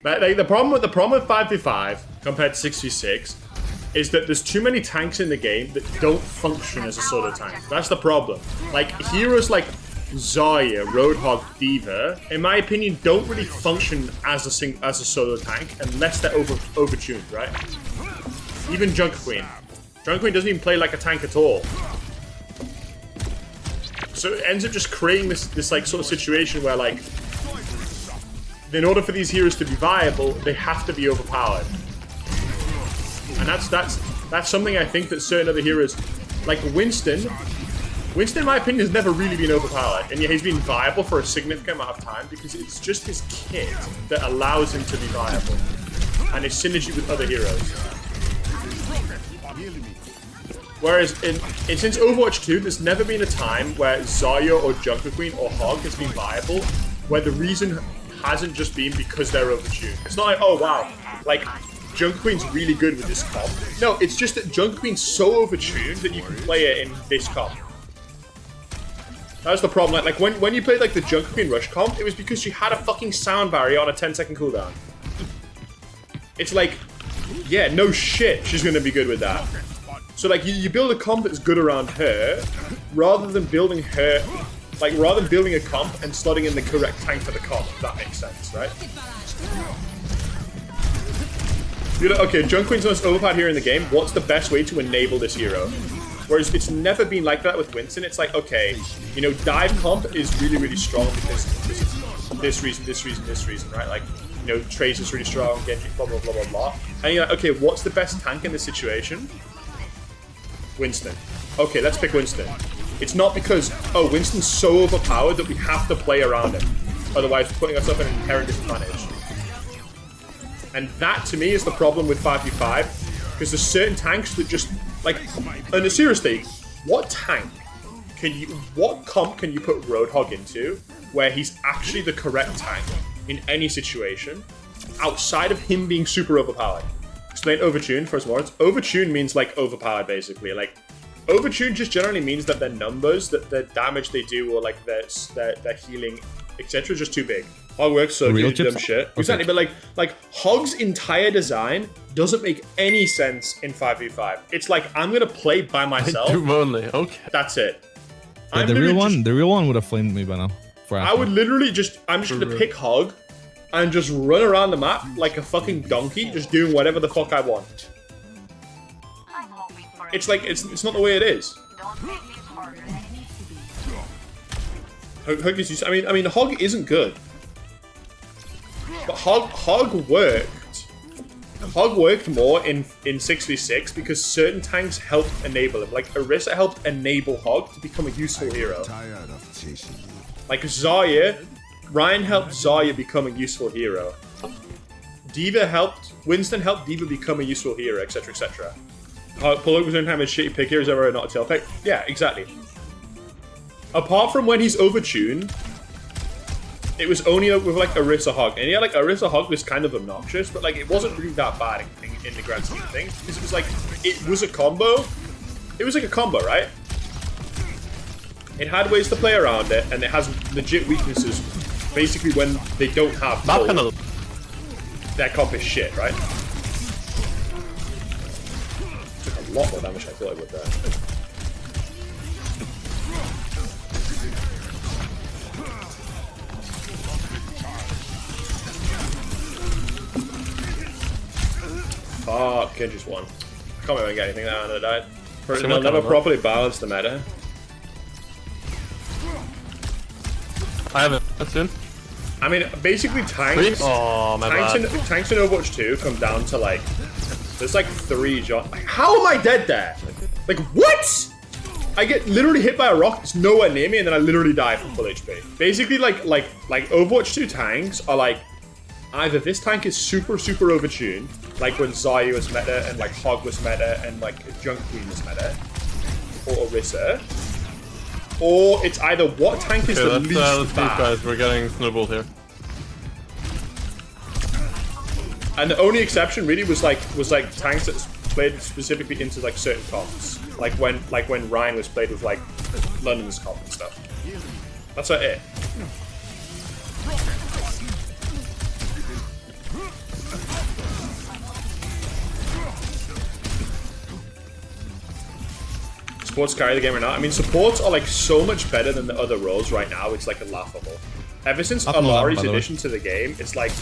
But like, the problem with 5v5 compared to 6v6 is that there's too many tanks in the game that don't function as a solo tank. That's the problem. Like heroes like Zarya, Roadhog, D.Va, in my opinion, don't really function as a solo tank unless they're overtuned, right? Even Junker Queen. Junker Queen doesn't even play like a tank at all. So it ends up just creating this like sort of situation where like, in order for these heroes to be viable, they have to be overpowered. And that's something I think that certain other heroes, like Winston, in my opinion, has never really been overpowered. And yet he's been viable for a significant amount of time because it's just his kit that allows him to be viable. And his synergy with other heroes. Whereas since Overwatch 2, there's never been a time where Zarya or Junker Queen or Hog has been viable, where the reason hasn't just been because they're overtuned. It's not like, oh wow, like Junker Queen's really good with this comp. No, it's just that Junker Queen's so overtuned that you can play it in this comp. That was the problem. Like when you played like the Junker Queen Rush comp, it was because she had a fucking sound barrier on a 10-second cooldown. It's like, yeah, no shit, she's gonna be good with that. So like you build a comp that's good around her, rather than building a comp and slotting in the correct tank for the comp, if that makes sense, right? You're like, okay, Junker Queen's the most overpowered hero in the game, what's the best way to enable this hero? Whereas it's never been like that with Winston. It's like, okay, you know, dive comp is really, really strong because of this reason, right? Like, you know, Trace is really strong, Genji, blah, blah, blah, blah, blah. And you're like, okay, what's the best tank in this situation? Winston. Okay, let's pick Winston. It's not because, oh, Winston's so overpowered that we have to play around him. Otherwise, we're putting ourselves at an inherent disadvantage. And that, to me, is the problem with 5v5. Because there's certain tanks that just, like, and seriously, what comp can you put Roadhog into where he's actually the correct tank in any situation outside of him being super overpowered? Explain overtuned first of all. Overtuned means like overpowered basically. Like overtuned just generally means that their numbers, that the damage they do, or like their healing, etc. is just too big. Hog works so good, dumb shit. Okay. Exactly, but like Hog's entire design doesn't make any sense in 5v5. It's like I'm gonna play by myself. Doom only, okay. That's it. Yeah, the real one would have flamed me by now. I would literally I'm just gonna pick Hog and just run around the map like a fucking donkey, just doing whatever the fuck I want. It's like, it's not the way it is. Hog is, I mean, Hog isn't good. But Hog worked more in 6v6 because certain tanks helped enable him. Like, Orisa helped enable Hog to become a useful hero. Like, Zarya, Ryan helped Zarya become a useful hero. Winston helped D.Va become a useful hero, etc, etc. Pollock was time as shitty pick heroes ever not a tail pick. Yeah, exactly. Apart from when he's overtuned, it was only with like Orisa Hog. And yeah, like Orisa Hog was kind of obnoxious, but like it wasn't really that bad in the grand scheme of things. Because it was like, it was a combo. It was like a combo, right? It had ways to play around it, and it has legit weaknesses. Basically, when they don't have gold, their comp is shit, right? Took a lot more damage I thought I would there. Fuck, Ken just won. I can't remember getting anything there and I died. They'll never properly balance the meta. I haven't. That's in. I mean, basically tanks. Oh, my bad. Tanks in Overwatch 2 come down to like, there's like 3 shots. Like, how am I dead there? Like what? I get literally hit by a rock. It's nowhere near me, and then I literally die from full HP. Basically, like Overwatch 2 tanks are like, either this tank is super overtuned, like when Zarya was meta and like Hog was meta and like Junker Queen was meta, or Orisa. Or it's either what tank is the least let's bad. Guys, we're getting snowballed here. And the only exception really was like tanks that played specifically into like certain comps, like when Ryan was played with like London's comp and stuff. That's it. supports carry the game or not. I mean, supports are like so much better than the other roles right now. It's like laughable. Ever since Alari's addition to the game, it's like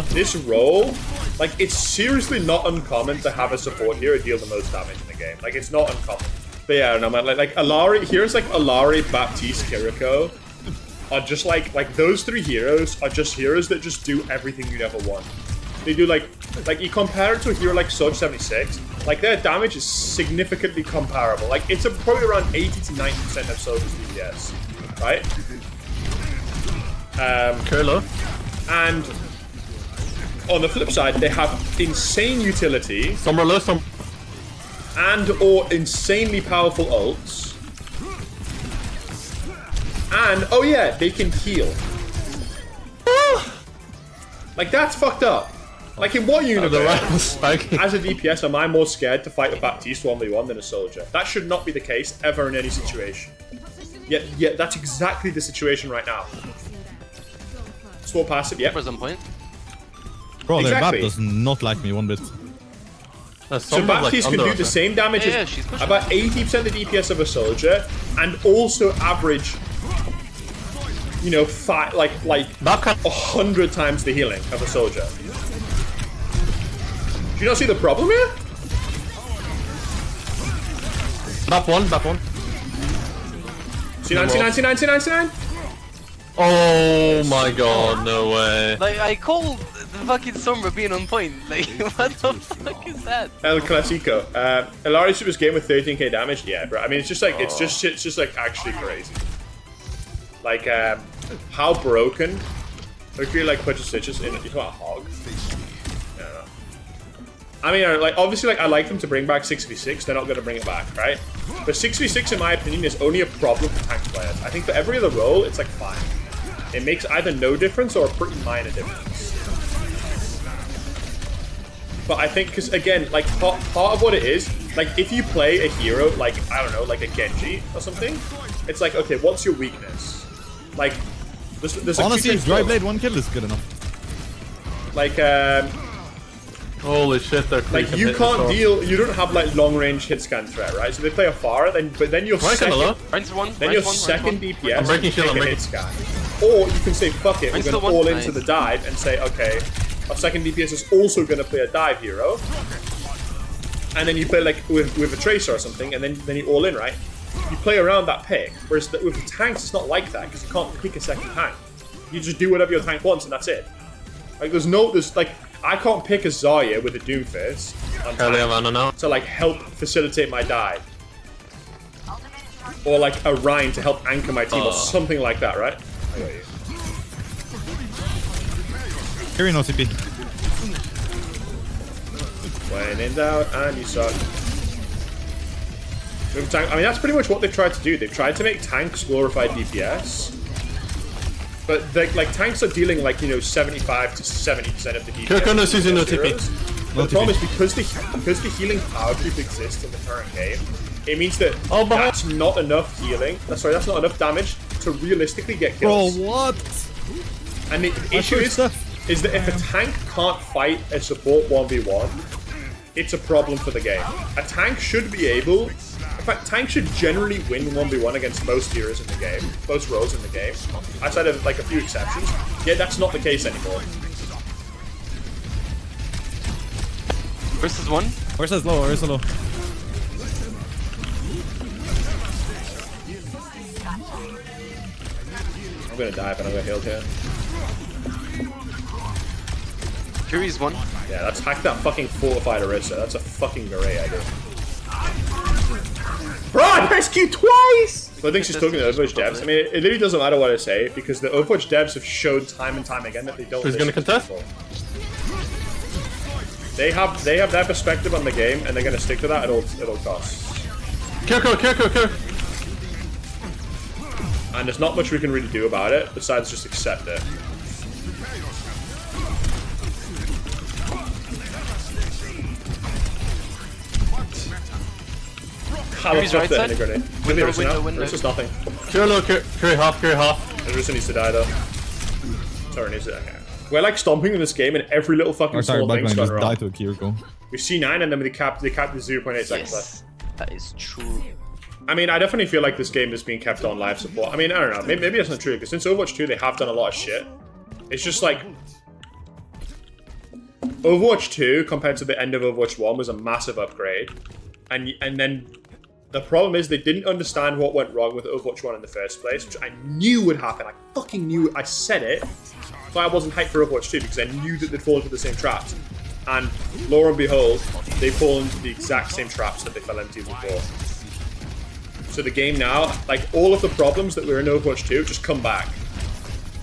this role, like it's seriously not uncommon to have a support hero deal the most damage in the game. Like it's not uncommon. But yeah, no man, like Alari, here's like Alari, Baptiste, Kiriko are just like those three heroes are just heroes that just do everything you'd ever want. They do like you compare it to a hero like Surge 76, like their damage is significantly comparable. Like it's probably around 80 to 90% of Surge's DPS, right? Curlo. And on the flip side, they have insane utility and or insanely powerful ults. And oh yeah, they can heal. Like that's fucked up. Like in what universe, as a DPS, am I more scared to fight a Baptiste 1v1 than a soldier? That should not be the case ever in any situation. Yet that's exactly the situation right now. Swap passive, yep. For some point. Bro, their map does not like me one bit. So Baptiste can do the same damage as about 80% of the DPS of a soldier, and also average, you know, like 100 times the healing of a soldier. Do you not see the problem here? Back one. C9. Oh my god, no way. Like, I call the fucking Sombra being on point. Like, what the fuck is that? El Clasico. Alari Super's game with 13k damage? Yeah, bro. I mean, it's just like, it's just like actually crazy. Like, how broken? If you like put your stitches in, you want a hog? I mean, like, obviously, like, I like them to bring back 6v6. They're not going to bring it back, right? But 6v6, in my opinion, is only a problem for tank players. I think for every other role, it's, like, fine. It makes either no difference or a pretty minor difference. But I think, because, again, like, part of what it is, like, if you play a hero, like, I don't know, like a Genji or something, it's like, okay, what's your weakness? Like, there's honestly, Dry Blade 1 kill is good enough. Like, holy shit, they're like you can't deal. You don't have like long range hit scan threat, right? So they play a Pharah, but then your second DPS I'm breaking shield, take a hit scan, or you can say fuck it, we're going to all into the dive and say okay, our second DPS is also going to play a dive hero, and then you play like with a tracer or something, and then you all in, right? You play around that pick. Whereas with the tanks, it's not like that because you can't pick a second tank. You just do whatever your tank wants, and that's it. Like there's like. I can't pick a Zarya with a Doomfist to like help facilitate my dive. Or like a Rhine to help anchor my team or something like that, right? I got you. Carry no CP. When in doubt and you suck. I mean that's pretty much what they've tried to do. They've tried to make tanks glorified DPS. But like tanks are dealing like 75 to 70% of the DPS. But the problem is because the healing power creep exists in the current game, it means that that's not enough healing. That's not enough damage to realistically get kills. Bro, what? And the issue is that if a tank can't fight a support 1v1, it's a problem for the game. A tank should be able. In fact, tanks should generally win 1v1 against most heroes in the game, most roles in the game, outside of like a few exceptions. Yet that's not the case anymore. Versus one. Versus low. I'm gonna die, but I'm gonna heal here. Fury's one. Yeah, let's hack that fucking fortified Orisa. That's a fucking great idea. Bro, I pressed Q twice! So I think she's talking to Overwatch devs. I mean, it literally doesn't matter what I say, because the Overwatch devs have showed time and time again that they don't. Who's gonna contest? They have their perspective on the game, and they're gonna stick to that at all costs. Kiriko. And there's not much we can really do about it, besides just accept it. Fury's right side. Window. There's just nothing. Curry half. Orisa needs to die though. Sorry, needs to. Okay. We're like stomping in this game, and every little fucking small thing's gone wrong. Die to a Kiriko. We C9, and then they cap the 0.8 seconds left. That is true. I mean, I definitely feel like this game is being kept on live support. I mean, I don't know. Maybe that's not true, because since Overwatch 2, they have done a lot of shit. It's just like... Overwatch 2, compared to the end of Overwatch 1, was a massive upgrade. And then... The problem is they didn't understand what went wrong with Overwatch 1 in the first place, which I knew would happen. I fucking knew it. I said it. So I wasn't hyped for Overwatch 2, because I knew that they'd fall into the same traps. And lo and behold, they fall into the exact same traps that they fell into before. So the game now, like, all of the problems that were in Overwatch 2 just come back.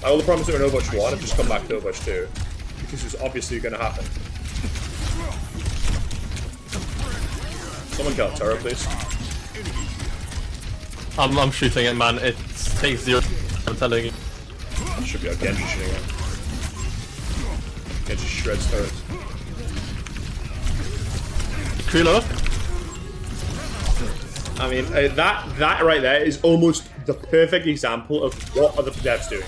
Like, all the problems that were in Overwatch 1 have just come back to Overwatch 2. Because it's obviously going to happen. Someone kill Taro, please. I'm shooting it, man. It takes 0. I'm telling you. That should be a Genji shooting it. Genji shreds turrets. Krilo? I mean, that right there is almost the perfect example of what are the devs doing.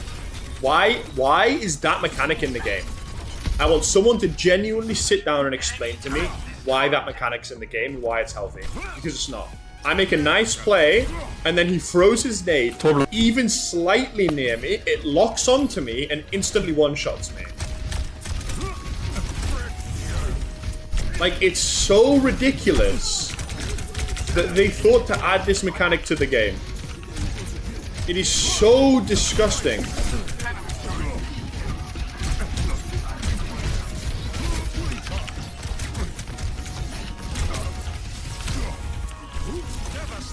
Why is that mechanic in the game? I want someone to genuinely sit down and explain to me why that mechanic's in the game and why it's healthy. Because it's not. I make a nice play, and then he throws his nade even slightly near me, it locks onto me, and instantly one-shots me. Like, it's so ridiculous that they thought to add this mechanic to the game. It is so disgusting.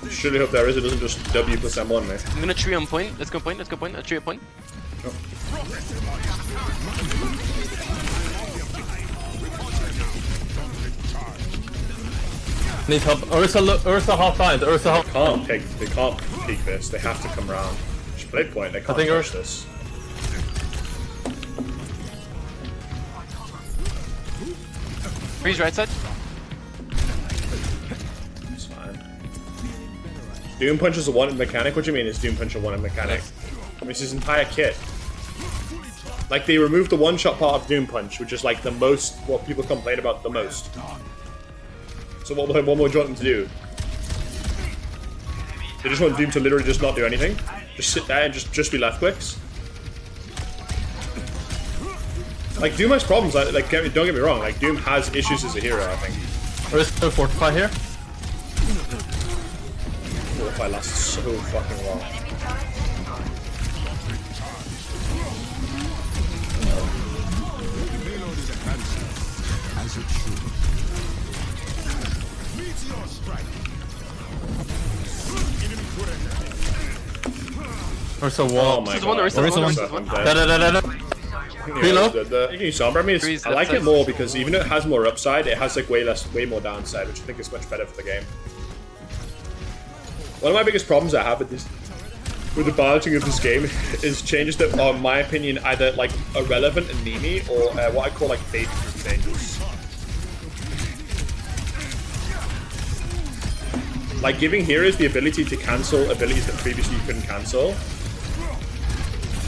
Surely hope there is, it doesn't just W plus M1 me. I'm gonna tree on point. Let's go point. Let's go point. Let's tree a point. Oh. Need help. Ursa half behind. Ursa half. They can't peek this. They have to come around. Just play point. They can't push this. Freeze right side. It's fine. Doom Punch is a one-in mechanic? What do you mean is Doom Punch a one-in mechanic? I mean, it's his entire kit. Like, they removed the one-shot part of Doom Punch, which is like the most, what people complain about the most. So what more do you want them to do? They just want Doom to literally just not do anything? Just sit there and just be left clicks? Like, Doom has problems, like don't get me wrong, like, Doom has issues as a hero, I think. Ursa Fortify here. Fortify lasts so fucking long. Ursa wall. Oh my god. Ursa one. Reload. You can use Sombra. I mean, I like it more because even though it has more upside, it has like way more downside, which I think is much better for the game. One of my biggest problems I have with the balancing of this game is changes that are, in my opinion, either like irrelevant and memey or what I call like bait-proof changes. Like giving heroes the ability to cancel abilities that previously you couldn't cancel.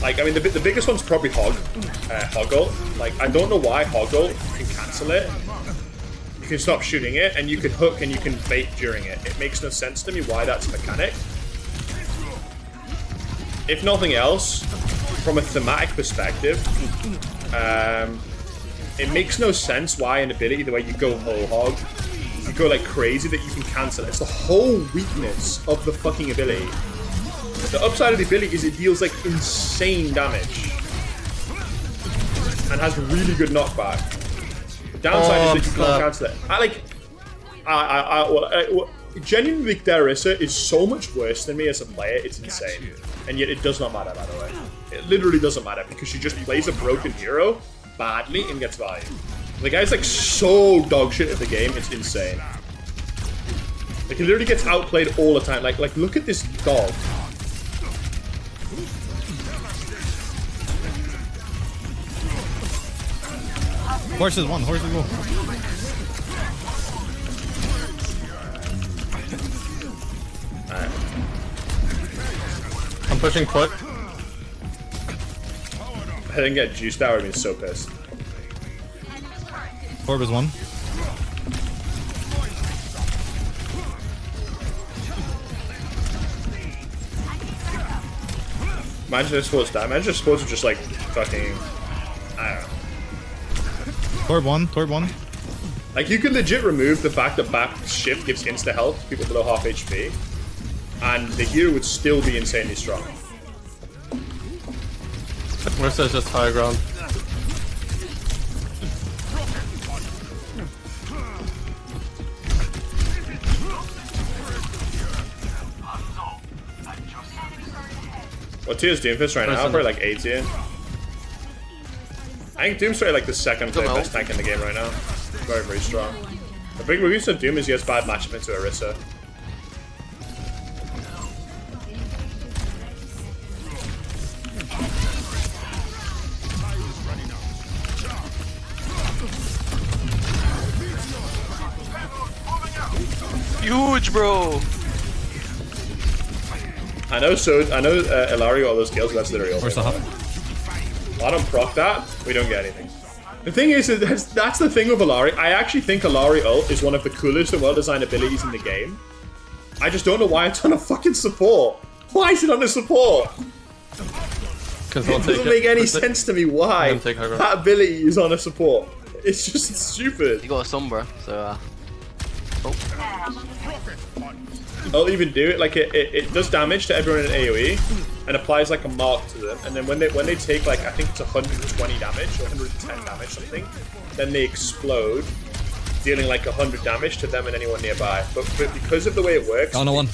Like, I mean, the biggest one's probably Hoggle. Like, I don't know why Hoggle, you can cancel it. You can stop shooting it, and you can hook and you can bait during it. It makes no sense to me why that's a mechanic. If nothing else, from a thematic perspective, it makes no sense why an ability, the way you go whole hog, you go like crazy, that you can cancel it. It's the whole weakness of the fucking ability. The upside of the ability is it deals like insane damage and has really good knockback. The downside is that you can't cancel it. Genuinely, Darissa is so much worse than me as a player, it's insane. And yet it does not matter, by the way. It literally doesn't matter because she just plays a broken hero badly and gets value. The guy's like so dog shit at the game, it's insane. Like, he literally gets outplayed all the time. Like look at this dog. Horses one, horses go. Alright. I'm pushing foot. If I didn't get juiced out, I would have been so pissed. Orb is one. Imagine if sports die. Imagine if sports are just like fucking. I don't know. Torb one. Like, you could legit remove the fact that back shift gives insta health to people below half HP, and the hero would still be insanely strong. Marissa just high ground. What tier is Doomfist right now? Probably like 8 tier. I think Doom's probably like the second best tank in the game right now. Very, very strong. The big weakness of Doom is he has bad matchup into Orisa. Huge, bro. I know Ilario all those kills, but that's literally over. Where's the hub? I don't proc that, we don't get anything. The thing is, that's the thing with Illari. I actually think Illari ult is one of the coolest and well-designed abilities in the game. I just don't know why it's on a fucking support. Why is it on a support? It doesn't make any sense to me why that ability is on a support. It's just stupid. You got a Sombra, so I'll even do it, like it does damage to everyone in AoE and applies like a mark to them, and then when they take like, I think it's 120 damage or 110 damage something, then they explode, dealing like 100 damage to them and anyone nearby. But because of the way it works, Oh, no one.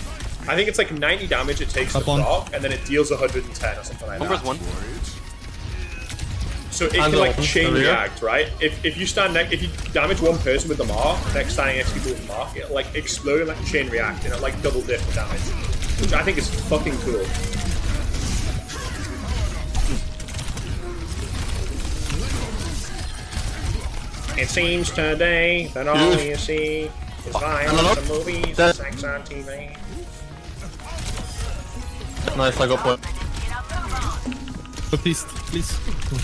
I think it's like 90 damage it takes to proc, and then it deals 110 or something like that. Sombra's one. So it can like chain react, right? If you damage one person with the mark, next standing next to people with the mark, it'll like explode and like chain react, and it'll like double dip the damage, which I think is fucking cool. It seems today that all you see is violence and movies and sex on TV. Nice, I got point. But please.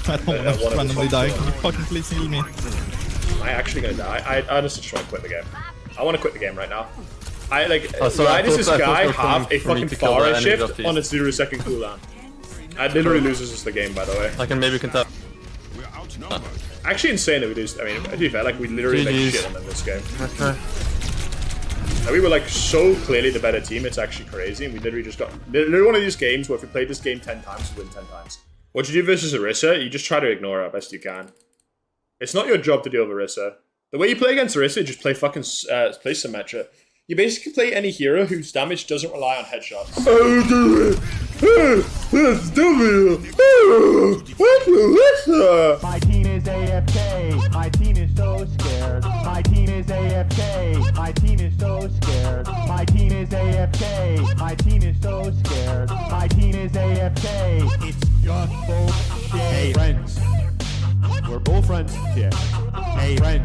I don't want to randomly die. Can you fucking please heal me? Am I actually gonna die? I honestly just want to quit the game. I want to quit the game right now. Why does this guy have a fucking Pharah shift on its 0-second cooldown? I literally loses the game, by the way. I can maybe contest. Actually insane that we do. I mean, to be fair, like we literally like shit on them this game. We were like so clearly the better team, it's actually crazy, and we literally just got literally one of these games where if we played this game 10 times, we win 10 times. What you do versus Orisa, you just try to ignore her best you can. It's not your job to deal with Orisa. The way you play against Orisa, just play fucking play Symmetra. You basically play any hero whose damage doesn't rely on headshots. My team is AFK. My team is so scared. My team is AFK. My team is so scared. My team is AFK. My team is so scared. My team is AFK. It's just bullshit. Hey, friends. We're all friends here. Hey, friends.